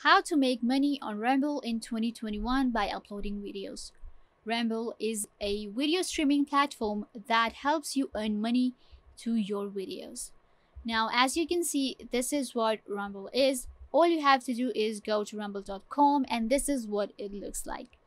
How to make money on Ramble in 2021 by uploading videos. Ramble is a video streaming platform that helps you earn money to your videos. Now, as you can see, this is what Ramble is. All you have to do is go to ramble.com and this is what it looks like.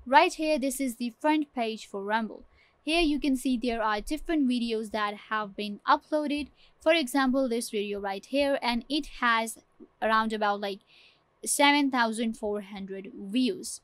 Right here, this is the front page for Ramble. Here you can see there are different videos that have been uploaded. For example, this video right here, and it has around about like 7,400 views.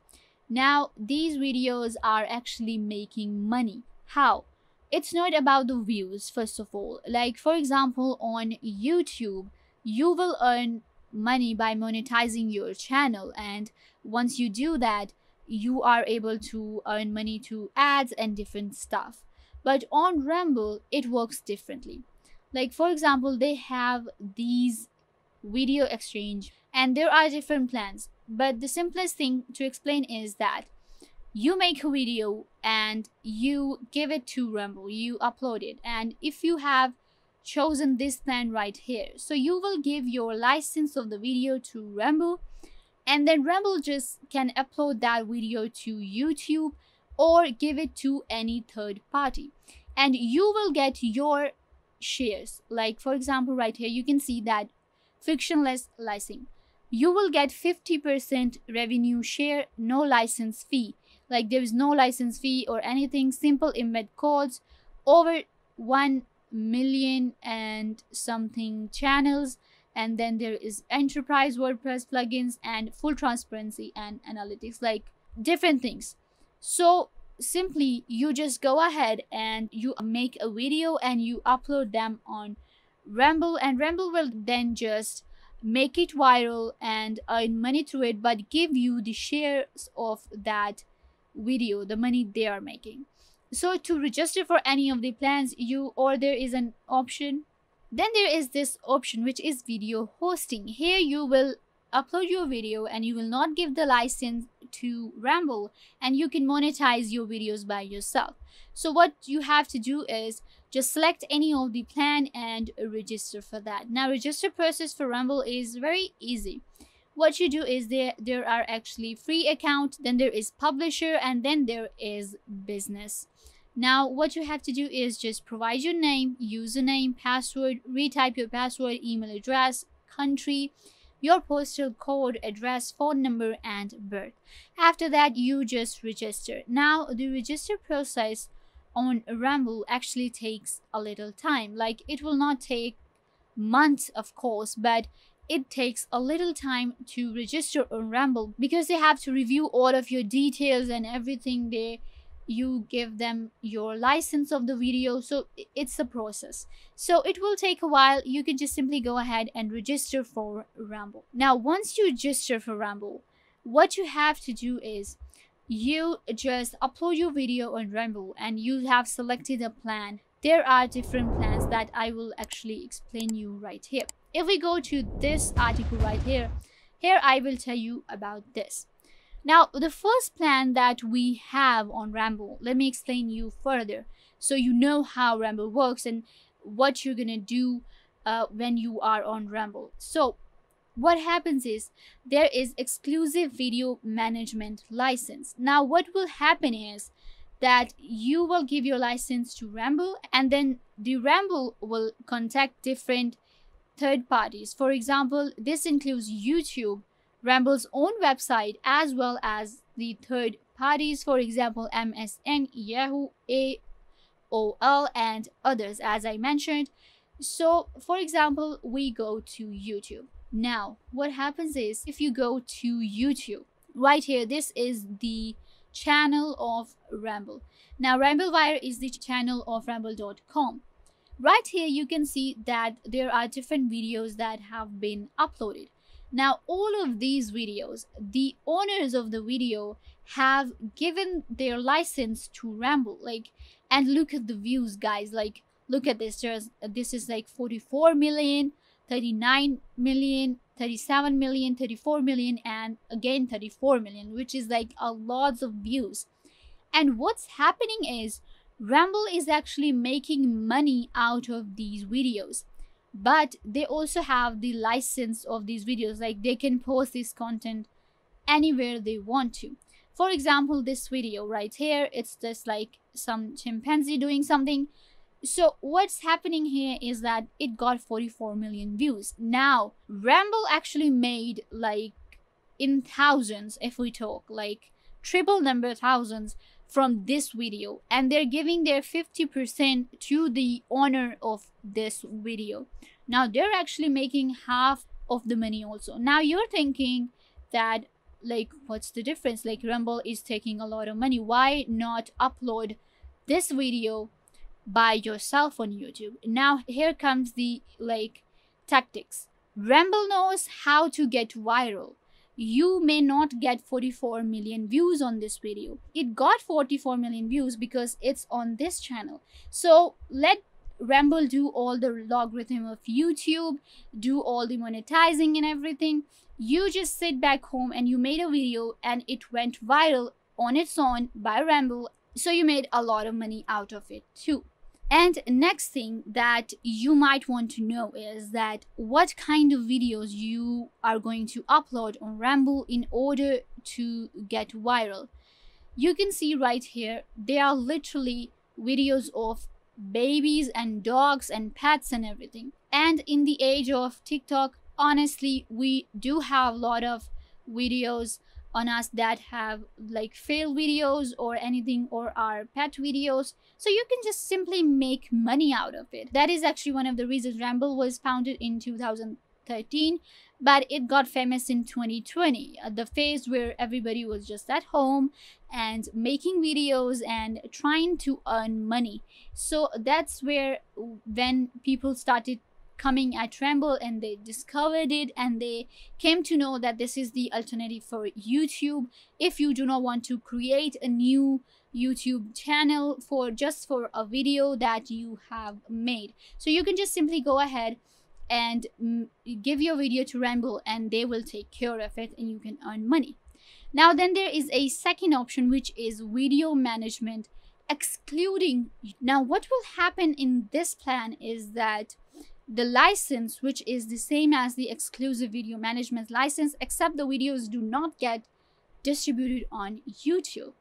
Now these videos are actually making money. How? It's not about the views. First of all, like for example on YouTube, you will earn money by monetizing your channel, and once you do that, you are able to earn money to ads and different stuff. But on Ramble it works differently. Like for example, they have these video exchange and there are different plans, but the simplest thing to explain is that you make a video and you give it to Ramble, you upload it, and if you have chosen this plan right here, so you will give your license of the video to Ramble, and then Ramble just can upload that video to YouTube or give it to any third party, and you will get your shares. Like for example right here you can see that frictionless licensing, you will get 50% revenue share, no license fee. Like there is no license fee or anything. Simple embed codes, over 1 million and something channels, and then there is enterprise WordPress plugins and full transparency and analytics, like different things. So simply you just go ahead and you make a video and you upload them on Ramble, and Ramble will then just make it viral and earn money through it, but give you the shares of that video, the money they are making. So to register for any of the plans, there is an option. Then there is this option which is video hosting. Here you will upload your video and you will not give the license to Ramble, and you can monetize your videos by yourself. So what you have to do is just select any of the plan and register for that. Now register process for Ramble is very easy. What you do is there are actually free account, then there is publisher, and then there is business. Now what you have to do is just provide your name, username, password, retype your password, email address, country, your postal code, address, phone number, and birth. After that you just register. Now the register process on Ramble actually takes a little time. Like it will not take months of course, but it takes a little time to register on Ramble because they have to review all of your details and everything. You give them your license of the video, so it's a process, so it will take a while. You can just simply go ahead and register for Ramble. Now once you register for Ramble, what you have to do is you just upload your video on Ramble and you have selected a plan. There are different plans that I will actually explain you right here. If we go to this article right here I will tell you about this. Now the first plan that we have on Ramble, let me explain you further so you know how Ramble works and what you're gonna do when you are on Ramble. So what happens is there is exclusive video management license. Now what will happen is that you will give your license to Ramble, and then the Ramble will contact different third parties. For example, this includes YouTube, Ramble's own website, as well as the third parties, for example MSN, Yahoo, AOL, and others as I mentioned. So for example we go to YouTube. Now what happens is if you go to YouTube right here, this is the channel of Ramble. Now Ramblewire is the channel of ramble.com. Right here you can see that there are different videos that have been uploaded. Now all of these videos, the owners of the video have given their license to Ramble. Like, and look at the views guys, like look at this. This is like 44 million, 39 million, 37 million, 34 million, and again 34 million, which is like a lots of views. And what's happening is Ramble is actually making money out of these videos. but they also have the license of these videos, like they can post this content anywhere they want to. For example, this video right here, it's just like some chimpanzee doing something. So what's happening here is that it got 44 million views. Now Ramble actually made, like, in thousands, if we talk like triple number thousands from this video, and they're giving their 50% to the owner of this video. Now they're actually making half of the money also. Now you're thinking that, like, what's the difference? Like, Rumble is taking a lot of money, why not upload this video by yourself on YouTube? Now here comes the, like, tactics. Ramble knows how to get viral. You may not get 44 million views on this video. It got 44 million views because it's on this channel. So let Ramble do all the logarithm of YouTube, do all the monetizing and everything. You just sit back home and you made a video and it went viral on its own by Ramble. So you made a lot of money out of it too. And next thing that you might want to know is that what kind of videos you are going to upload on Ramble in order to get viral. You can see right here, they are literally videos of babies and dogs and pets and everything. And in the age of TikTok, honestly, we do have a lot of videos on us that have, like, fail videos or anything, or our pet videos. So you can just simply make money out of it. That is actually one of the reasons Ramble was founded in 2013, but it got famous in 2020, the phase where everybody was just at home and making videos and trying to earn money. So that's where, when people started coming at Ramble and they discovered it and they came to know that this is the alternative for YouTube. If you do not want to create a new YouTube channel for just for a video that you have made, so you can just simply go ahead and give your video to Ramble and they will take care of it and you can earn money. Now then there is a second option, which is video management excluding. Now what will happen in this plan is that the license, which is the same as the exclusive video management license, except the videos do not get distributed on YouTube.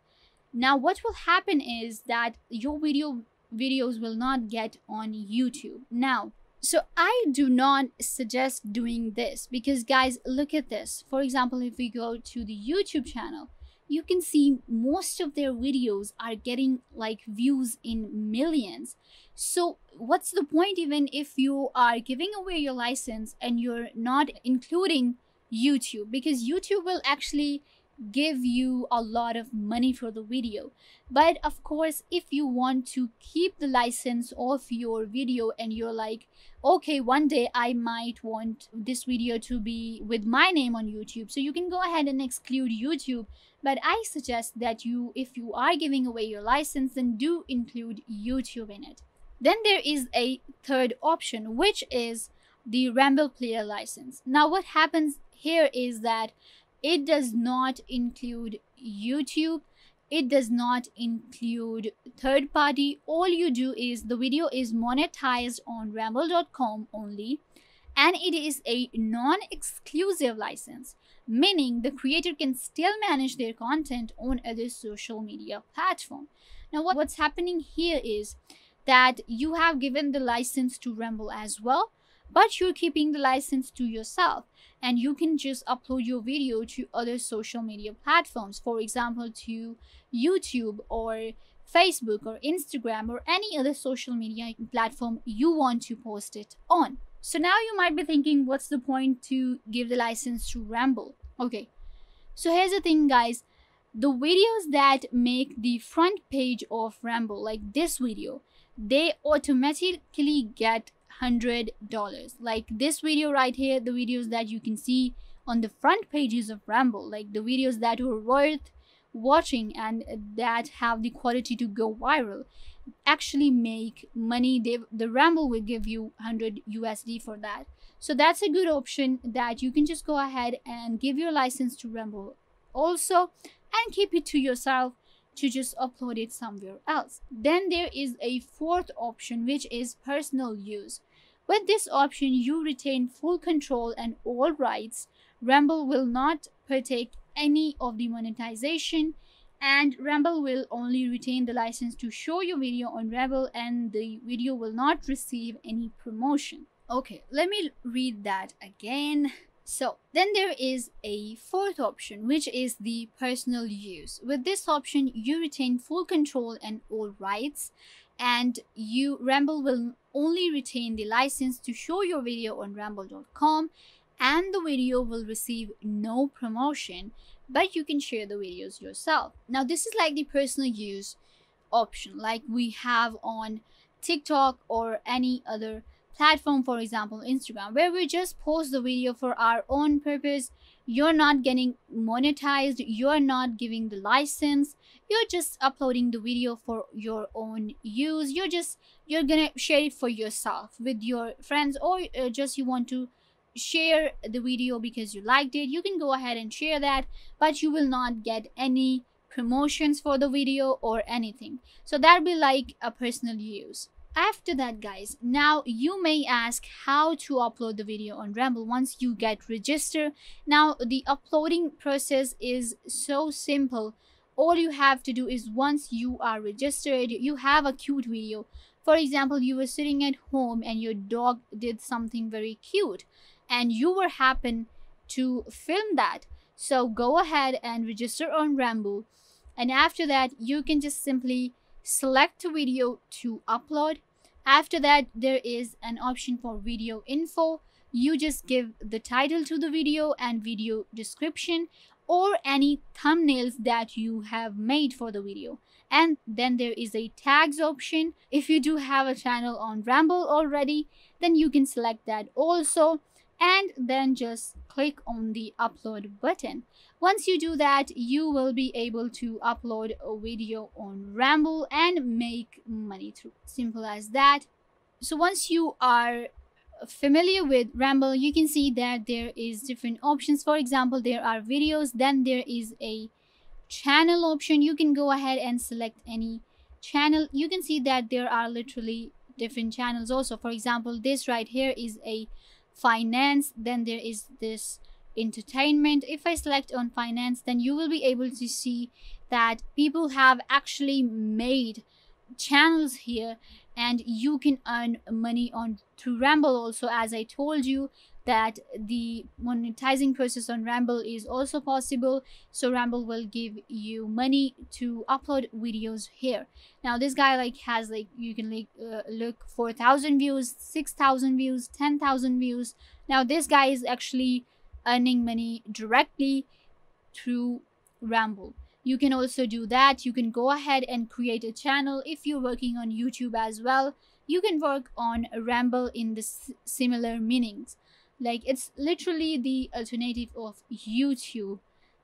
Now what will happen is that your videos will not get on YouTube. Now, so I do not suggest doing this because, guys, look at this. For example, if we go to the YouTube channel, you can see most of their videos are getting, like, views in millions. So what's the point even if you are giving away your license and you're not including YouTube? Because YouTube will actually give you a lot of money for the video. But of course, if you want to keep the license of your video and you're like, okay, one day I might want this video to be with my name on YouTube, so you can go ahead and exclude YouTube. But I suggest that if you are giving away your license, then do include YouTube in it. Then there is a third option, which is the Ramble Player license. Now what happens here is that it does not include YouTube. It does not include third party. All you do is the video is monetized on ramble.com only, and it is a non-exclusive license, meaning the creator can still manage their content on other social media platform. Now what's happening here is that you have given the license to Ramble as well, but you're keeping the license to yourself, and you can just upload your video to other social media platforms, for example to YouTube or Facebook or Instagram or any other social media platform you want to post it on. So now you might be thinking, what's the point to give the license to Ramble? Okay, so here's the thing, guys. The videos that make the front page of Ramble, like this video, they automatically get $100. Like this video right here, the videos that you can see on the front pages of Ramble, like the videos that were worth watching and that have the quality to go viral, actually make money. The Ramble will give you 100 USD for that. So that's a good option, that you can just go ahead and give your license to Ramble also and keep it to yourself to just upload it somewhere else. Then there is a fourth option, which is personal use. With this option, you retain full control and all rights. Ramble will not partake any of the monetization, and Ramble will only retain the license to show your video on Ramble, and the video will not receive any promotion. Okay, let me read that again. So then there is a fourth option, which is the personal use. With this option, you retain full control and all rights, and Ramble will only retain the license to show your video on ramble.com, and the video will receive no promotion, but you can share the videos yourself. Now this is like the personal use option, like we have on TikTok or any other platform, for example Instagram, where we just post the video for our own purpose. You're not getting monetized, you're not giving the license, you're just uploading the video for your own use. You're gonna share it for yourself with your friends, or just you want to share the video because you liked it. You can go ahead and share that, but you will not get any promotions for the video or anything. So that'll be like a personal use. After that, guys, now you may ask how to upload the video on Ramble once you get registered. Now the uploading process is so simple. All you have to do is, once you are registered, you have a cute video. For example, you were sitting at home and your dog did something very cute and you were happen to film that. So go ahead and register on Ramble, and after that you can just simply select a video to upload. After that, there is an option for video info. You just give the title to the video and video description, or any thumbnails that you have made for the video. And then there is a tags option. If you do have a channel on Ramble already, then you can select that also, and then just click on the upload button. Once you do that, you will be able to upload a video on Ramble and make money through. Simple as that. So once you are familiar with Ramble, you can see that there is different options. For example, there are videos, then there is a channel option. You can go ahead and select any channel. You can see that there are literally different channels also. For example, this right here is a finance, then there is this entertainment. If I select on finance, then you will be able to see that people have actually made channels here, and you can earn money on through Ramble also. As I told you that the monetizing process on Ramble is also possible, so Ramble will give you money to upload videos here. Now this guy like has like, you can like look 4,000 views, 6,000 views, 10,000 views. Now this guy is actually earning money directly through Ramble. You can also do that. You can go ahead and create a channel. If you're working on YouTube as well, you can work on Ramble in the similar meanings. Like, it's literally the alternative of YouTube,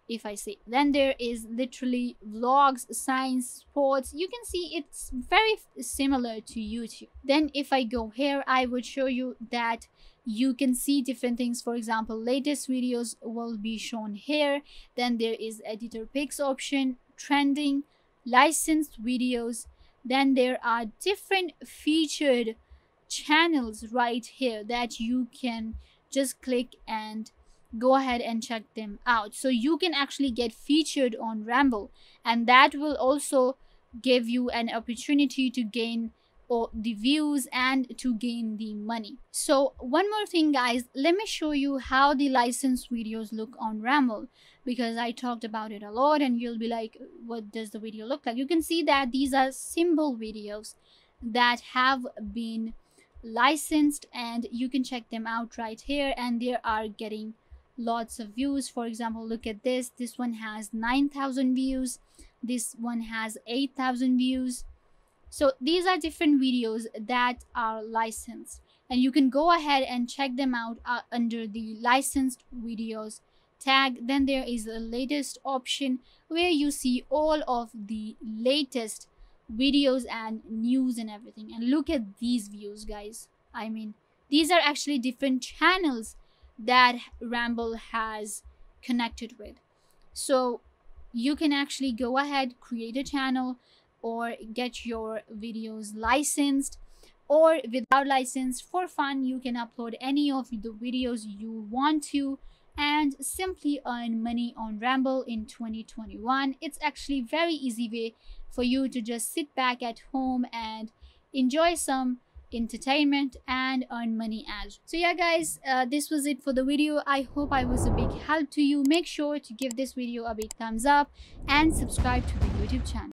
if I say. Then there is literally vlogs, science, sports. You can see it's very similar to YouTube. Then if I go here, I would show you that you can see different things. For example, latest videos will be shown here. Then there is editor picks option, trending, licensed videos. Then there are different featured channels right here that you can just click and go ahead and check them out. So you can actually get featured on Ramble, and that will also give you an opportunity to gain the views and to gain the money. So one more thing, guys, let me show you how the licensed videos look on Ramble, because I talked about it a lot and you'll be like, what does the video look like? You can see that these are symbol videos that have been licensed, and you can check them out right here, and they are getting lots of views. For example, look at this one has 9,000 views, this one has 8,000 views. So these are different videos that are licensed, and you can go ahead and check them out under the licensed videos tag. Then there is a latest option where you see all of the latest videos and news and everything. And look at these views, guys. I mean, these are actually different channels that Ramble has connected with. So you can actually go ahead, create a channel, or get your videos licensed, or without license. For fun, you can upload any of the videos you want to and simply earn money on Ramble in 2021. It's actually very easy way for you to just sit back at home and enjoy some entertainment and earn money as. So yeah guys, this was it for the video. I hope I was a big help to you. Make sure to give this video a big thumbs up and subscribe to the YouTube channel.